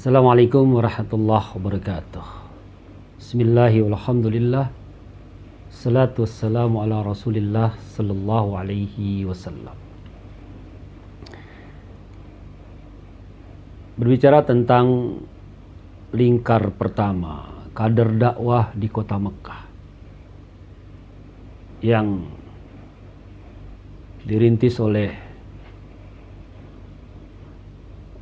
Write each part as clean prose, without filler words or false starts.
Assalamualaikum warahmatullahi wabarakatuh. Bismillahirrahmanirrahim. Salatu wassalamu ala Rasulillah sallallahu alaihi wasallam. Berbicara tentang lingkar pertama, kader dakwah di kota Mekah yang dirintis oleh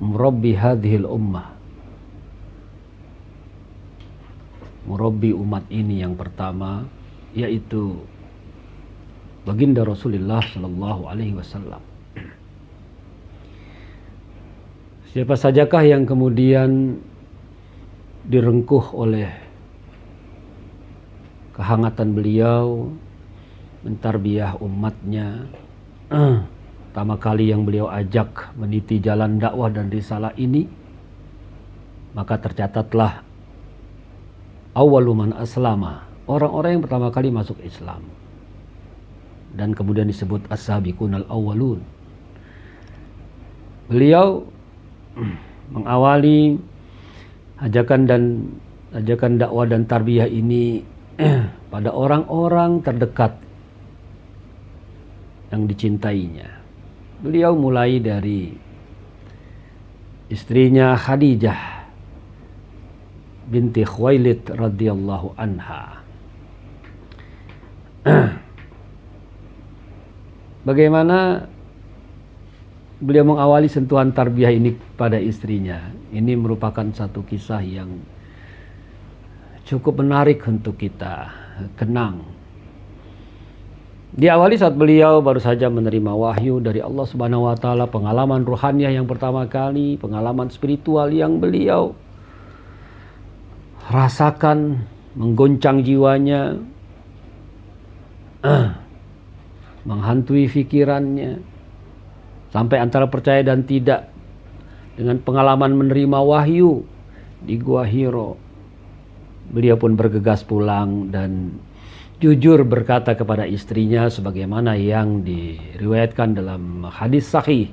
murabbi hadhil ummah, murabbi umat ini yang pertama, yaitu baginda Rasulullah sallallahu alaihi wasallam. Siapa sajakah yang kemudian direngkuh oleh kehangatan beliau mentarbiyah umatnya, pertama kali yang beliau ajak meniti jalan dakwah dan risalah ini, maka tercatatlah awwalu man aslama, orang-orang yang pertama kali masuk Islam, dan kemudian disebut as-sabiqunal awwalun. Beliau mengawali ajakan dakwah dan tarbiyah ini pada orang-orang terdekat yang dicintainya. Beliau mulai dari istrinya Khadijah binti Khuwailid radhiyallahu anha. Bagaimana beliau mengawali sentuhan tarbiyah ini pada istrinya. Ini merupakan satu kisah yang cukup menarik untuk kita kenang. Diawali saat beliau baru saja menerima wahyu dari Allah Subhanahu wa taala, pengalaman ruhaniyah yang pertama kali, pengalaman spiritual yang beliau rasakan menggoncang jiwanya, menghantui pikirannya, sampai antara percaya dan tidak. Dengan pengalaman menerima wahyu di Gua Hiro, beliau pun bergegas pulang dan jujur berkata kepada istrinya sebagaimana yang diriwayatkan dalam hadis sahih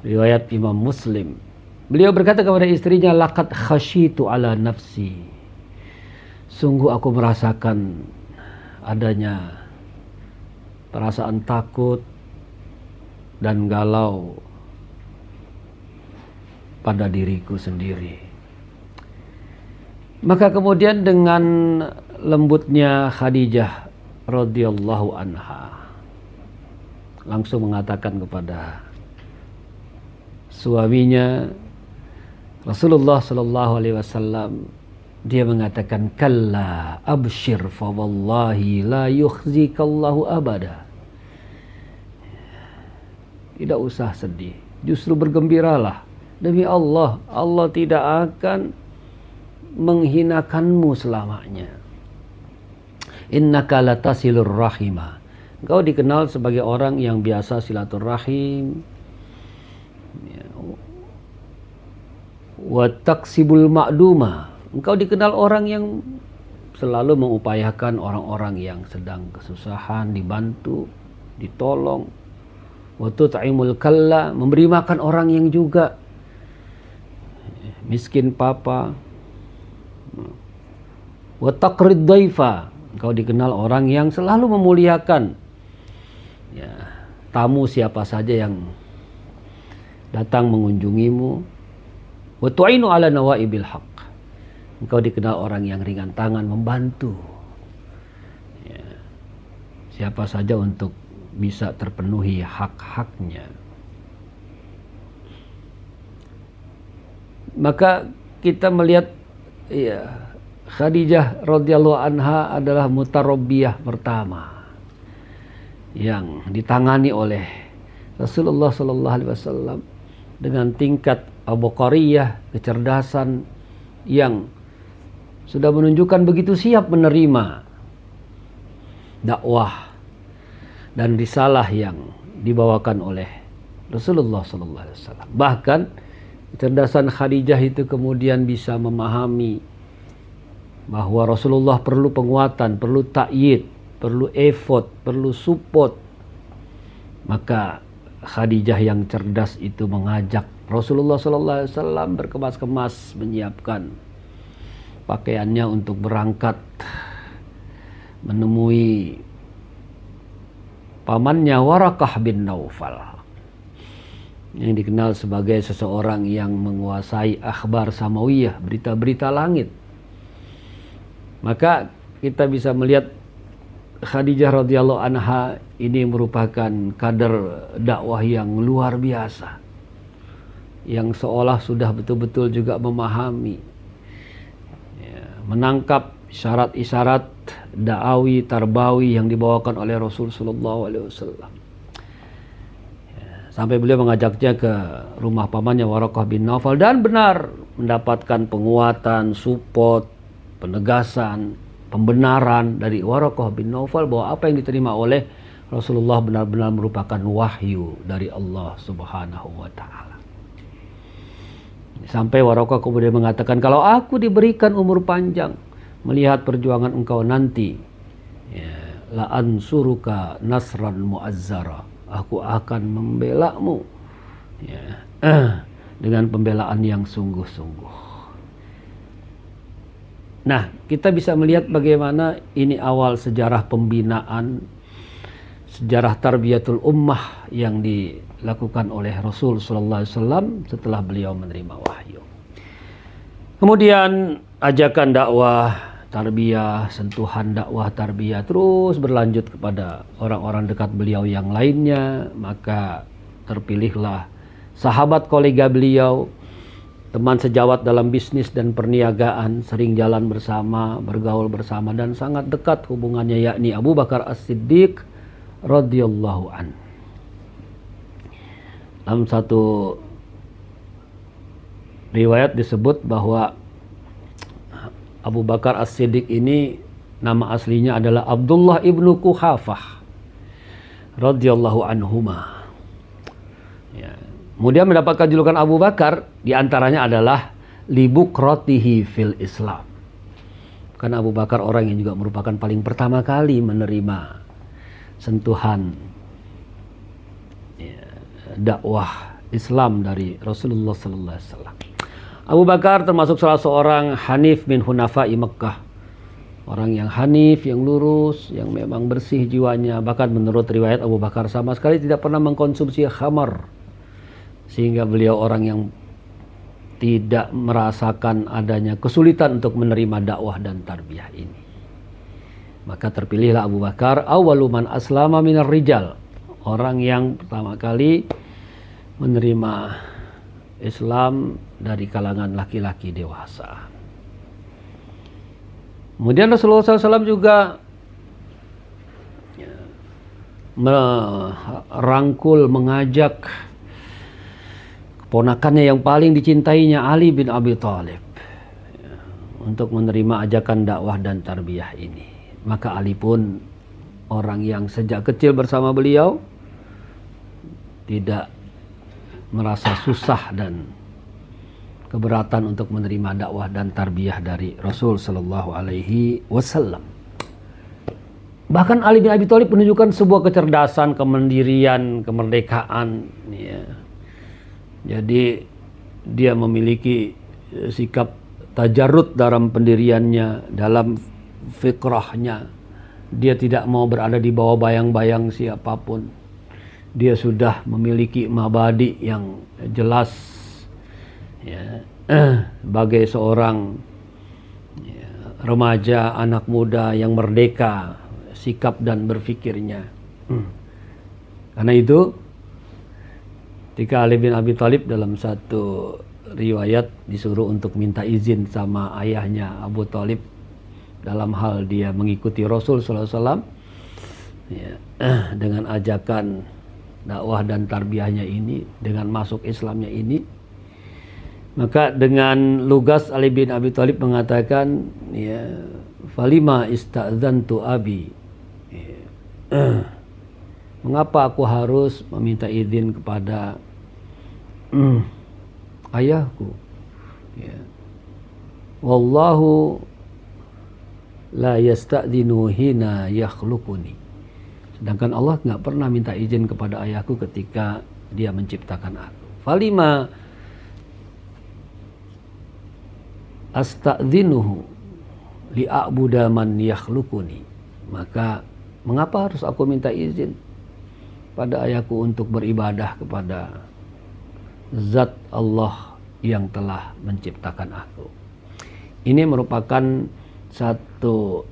riwayat Imam Muslim. Beliau berkata kepada istrinya, laqad khasyitu ala nafsi, sungguh aku merasakan adanya perasaan takut dan galau pada diriku sendiri. Maka kemudian dengan lembutnya Khadijah radhiyallahu anha langsung mengatakan kepada suaminya Rasulullah sallallahu alaihi wasallam, dia mengatakan, kalla abshir fa wallahi la yukhzikallahu abada. Tidak usah sedih, justru bergembiralah. Demi Allah, Allah tidak akan menghinakanmu selamanya. Innaka latasilur rahimah. Engkau dikenal sebagai orang yang biasa silaturahim, wa taksibul ma'duma. Engkau dikenal orang yang selalu mengupayakan orang-orang yang sedang kesusahan dibantu, ditolong. Wa tut'imul kalla, memberi makan orang yang juga miskin papa. Wa taqrid dhaifa, engkau dikenal orang yang selalu memuliakan tamu siapa saja yang datang mengunjungimu. Wa tu'inu ala nawaibil haqq, engkau dikenal orang yang ringan tangan membantu siapa saja untuk bisa terpenuhi hak-haknya. Maka kita melihat Khadijah radhiyallahu anha adalah mutarabbiyah pertama yang ditangani oleh Rasulullah sallallahu alaihi wasallam dengan tingkat abqariyah, kecerdasan yang sudah menunjukkan begitu siap menerima dakwah dan risalah yang dibawakan oleh Rasulullah sallallahu alaihi wasallam. Bahkan kecerdasan Khadijah itu kemudian bisa memahami bahwa Rasulullah perlu penguatan, perlu ta'yid, perlu effort, perlu support. Maka Khadijah yang cerdas itu mengajak Rasulullah SAW berkemas-kemas menyiapkan pakaiannya untuk berangkat menemui pamannya Warakah bin Naufal, yang dikenal sebagai seseorang yang menguasai akhbar samawiyah, berita-berita langit. Maka kita bisa melihat Khadijah radhiyallahu anha ini merupakan kader dakwah yang luar biasa, yang seolah sudah betul-betul juga memahami, menangkap isyarat-isyarat da'awi, tarbawi yang dibawakan oleh Rasul sallallahu alaihi wasallam. Sampai beliau mengajaknya ke rumah pamannya Warakah bin Naufal dan benar mendapatkan penguatan, support, penegasan, pembenaran dari Warakah bin Naufal bahwa apa yang diterima oleh Rasulullah benar-benar merupakan wahyu dari Allah Subhanahu wa taala. Sampai Warakah kemudian mengatakan, kalau aku diberikan umur panjang melihat perjuangan engkau nanti, la ansuruka nasran muazzara, aku akan membelamu dengan pembelaan yang sungguh-sungguh. Nah, kita bisa melihat bagaimana ini awal sejarah pembinaan, sejarah tarbiyatul ummah yang dilakukan oleh Rasul sallallahu alaihi wasallam setelah beliau menerima wahyu. Kemudian ajakan dakwah tarbiyah, sentuhan dakwah tarbiyah terus berlanjut kepada orang-orang dekat beliau yang lainnya. Maka terpilihlah sahabat kolega beliau, teman sejawat dalam bisnis dan perniagaan, sering jalan bersama, bergaul bersama dan sangat dekat hubungannya, yakni Abu Bakar As-Siddiq radhiyallahu an. Dalam satu riwayat disebut bahwa Abu Bakar As-Siddiq ini nama aslinya adalah Abdullah ibnu Quhafah radhiyallahu anhuma. Kemudian mendapatkan julukan Abu Bakar diantaranya adalah libukratihi fil Islam. Karena Abu Bakar orang yang juga merupakan paling pertama kali menerima sentuhan dakwah Islam dari Rasulullah sallallahu alaihi wasallam. Abu Bakar termasuk salah seorang Hanif bin Hunafa'i Mekkah. Orang yang hanif, yang lurus, yang memang bersih jiwanya. Bahkan menurut riwayat Abu Bakar sama sekali tidak pernah mengkonsumsi khamar. Sehingga beliau orang yang tidak merasakan adanya kesulitan untuk menerima dakwah dan tarbiyah ini. Maka terpilihlah Abu Bakar awwaluman aslama minar rijal, orang yang pertama kali menerima Islam dari kalangan laki-laki dewasa. Kemudian Rasulullah SAW juga merangkul, mengajak ponakannya yang paling dicintainya, Ali bin Abi Thalib, untuk menerima ajakan dakwah dan tarbiyah ini. Maka Ali pun orang yang sejak kecil bersama beliau, tidak merasa susah dan keberatan untuk menerima dakwah dan tarbiyah dari Rasul sallallahu alaihi wasallam. Bahkan Ali bin Abi Thalib menunjukkan sebuah kecerdasan, kemandirian, kemerdekaan, Jadi dia memiliki sikap tajarrud dalam pendiriannya, dalam fikrahnya. Dia tidak mau berada di bawah bayang-bayang siapapun. Dia sudah memiliki mabadi yang jelas, sebagai seorang remaja, anak muda yang merdeka sikap dan berfikirnya. Karena itu ketika Ali bin Abi Thalib dalam satu riwayat disuruh untuk minta izin sama ayahnya Abu Thalib dalam hal dia mengikuti Rasul sallallahu alaihi wasallam, dengan ajakan dakwah dan tarbiyahnya ini, dengan masuk Islamnya ini, maka dengan lugas Ali bin Abi Thalib mengatakan, falima ista'dzantu abi, mengapa aku harus meminta izin kepada ayahku? Wallahu la yasta'dzinu hina yakhluquni. Sedangkan Allah nggak pernah minta izin kepada ayahku ketika dia menciptakan aku. Falima asta'dzinuhu li'a'buda man yakhluquni. Maka mengapa harus aku minta izin pada ayahku untuk beribadah kepada zat Allah yang telah menciptakan aku. Ini merupakan satu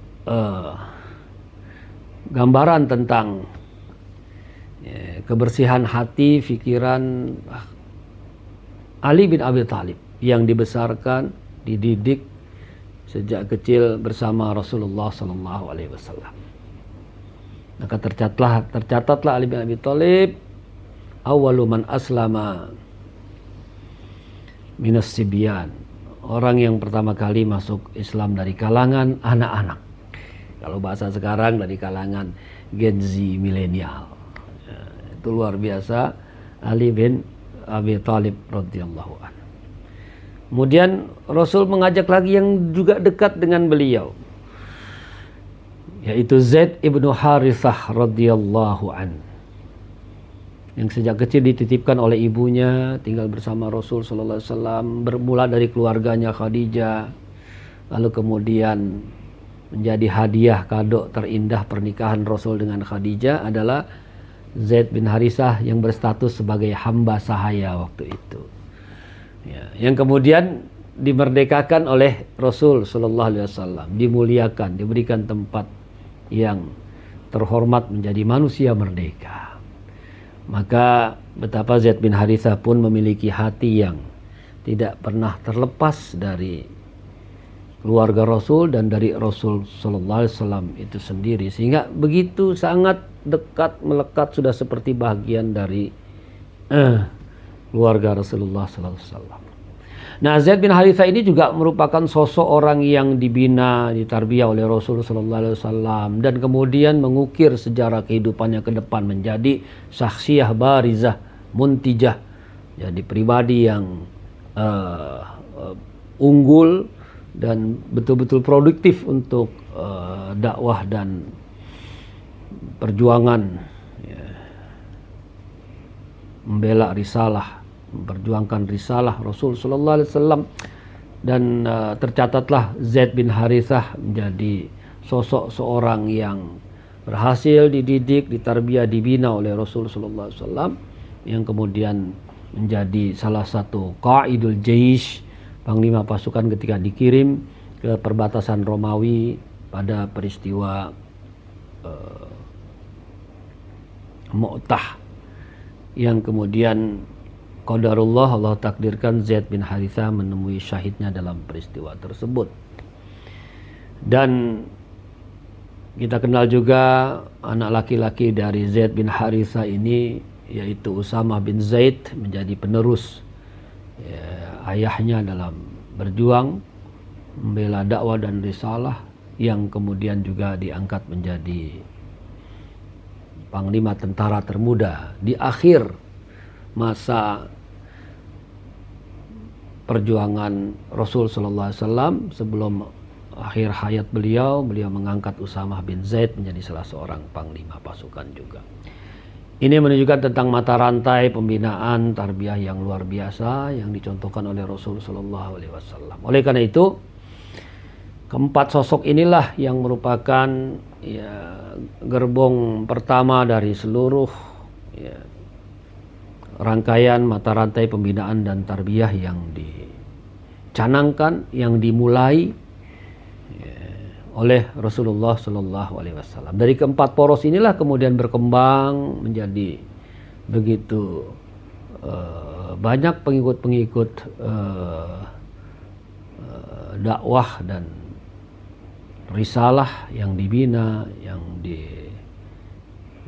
gambaran tentang kebersihan hati, pikiran Ali bin Abi Thalib yang dibesarkan, dididik sejak kecil bersama Rasulullah SAW. Maka tercatatlah Ali bin Abi Thalib awwalu man aslama minas sibyan, orang yang pertama kali masuk Islam dari kalangan anak-anak. Kalau bahasa sekarang dari kalangan Gen Z milenial. Itu luar biasa Ali bin Abi Thalib radhiyallahu anhu. Kemudian Rasul mengajak lagi yang juga dekat dengan beliau, yaitu Zaid ibnu Harithah radhiyallahu anhu, yang sejak kecil dititipkan oleh ibunya, tinggal bersama Rasul sallallahu alaihi wasallam, bermula dari keluarganya Khadijah, lalu kemudian menjadi hadiah kado terindah pernikahan Rasul dengan Khadijah adalah Zaid bin Harithah yang berstatus sebagai hamba sahaya waktu itu. Ya, yang kemudian dimerdekakan oleh Rasul sallallahu alaihi wasallam, dimuliakan, diberikan tempat yang terhormat menjadi manusia merdeka. Maka betapa Zaid bin Harithah pun memiliki hati yang tidak pernah terlepas dari keluarga Rasul dan dari Rasul sallallahu alaihi wasallam itu sendiri, sehingga begitu sangat dekat, melekat, sudah seperti bagian dari keluarga Rasulullah sallallahu alaihi wasallam. Nah, Zaid bin Harithah ini juga merupakan sosok orang yang dibina, ditarbiyah oleh Rasul sallallahu alaihi wasallam, dan kemudian mengukir sejarah kehidupannya ke depan menjadi syakhsiyah barizah, muntijah, jadi pribadi yang unggul dan betul-betul produktif untuk dakwah dan perjuangan, ya, membela risalah, memperjuangkan risalah Rasul sallallahu alaihi wasallam. Dan tercatatlah Zaid bin Harithah menjadi sosok seorang yang berhasil dididik, ditarbiyah, dibina oleh Rasul sallallahu alaihi wasallam, yang kemudian menjadi salah satu qaidul jaish, panglima pasukan ketika dikirim ke perbatasan Romawi pada peristiwa Mu'tah, yang kemudian qadarullah, Allah takdirkan Zaid bin Harithah menemui syahidnya dalam peristiwa tersebut. Dan kita kenal juga anak laki-laki dari Zaid bin Harithah ini, yaitu Usamah bin Zaid, menjadi penerus ayahnya dalam berjuang membela dakwah dan risalah, yang kemudian juga diangkat menjadi panglima tentara termuda di akhir masa perjuangan Rasul sallallahu alaihi wasallam. Sebelum akhir hayat beliau mengangkat Usamah bin Zaid menjadi salah seorang panglima pasukan juga. Ini menunjukkan tentang mata rantai pembinaan tarbiyah yang luar biasa yang dicontohkan oleh Rasul sallallahu alaihi wasallam. Oleh karena itu, keempat sosok inilah yang merupakan gerbong pertama dari seluruh rangkaian mata rantai pembinaan dan tarbiyah yang dicanangkan, yang dimulai oleh Rasulullah sallallahu alaihi wasallam. Dari keempat poros inilah kemudian berkembang menjadi begitu banyak pengikut-pengikut dakwah dan risalah yang dibina, yang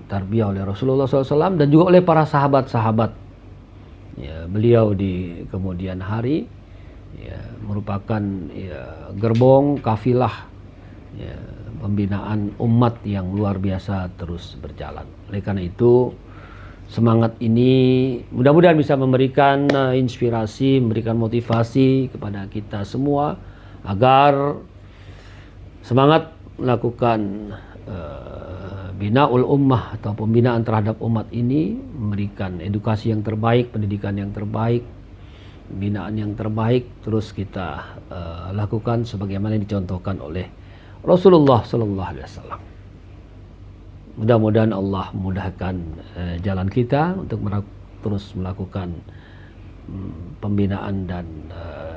ditarbiyah oleh Rasulullah SAW dan juga oleh para sahabat-sahabat beliau di kemudian hari, merupakan gerbong kafilah pembinaan umat yang luar biasa terus berjalan. Oleh karena itu, semangat ini mudah-mudahan bisa memberikan inspirasi, memberikan motivasi kepada kita semua agar semangat melakukan binaul ummah atau pembinaan terhadap umat ini, memberikan edukasi yang terbaik, pendidikan yang terbaik, pembinaan yang terbaik, terus kita lakukan sebagaimana dicontohkan oleh Rasulullah sallallahu alaihi wasallam. Mudah-mudahan Allah memudahkan jalan kita untuk terus melakukan pembinaan dan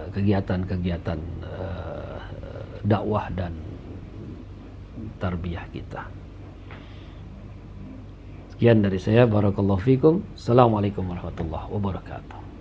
kegiatan-kegiatan dakwah dan tarbiyah kita. Sekian dari saya. Barakallahu fikum. Assalamualaikum warahmatullahi wabarakatuh.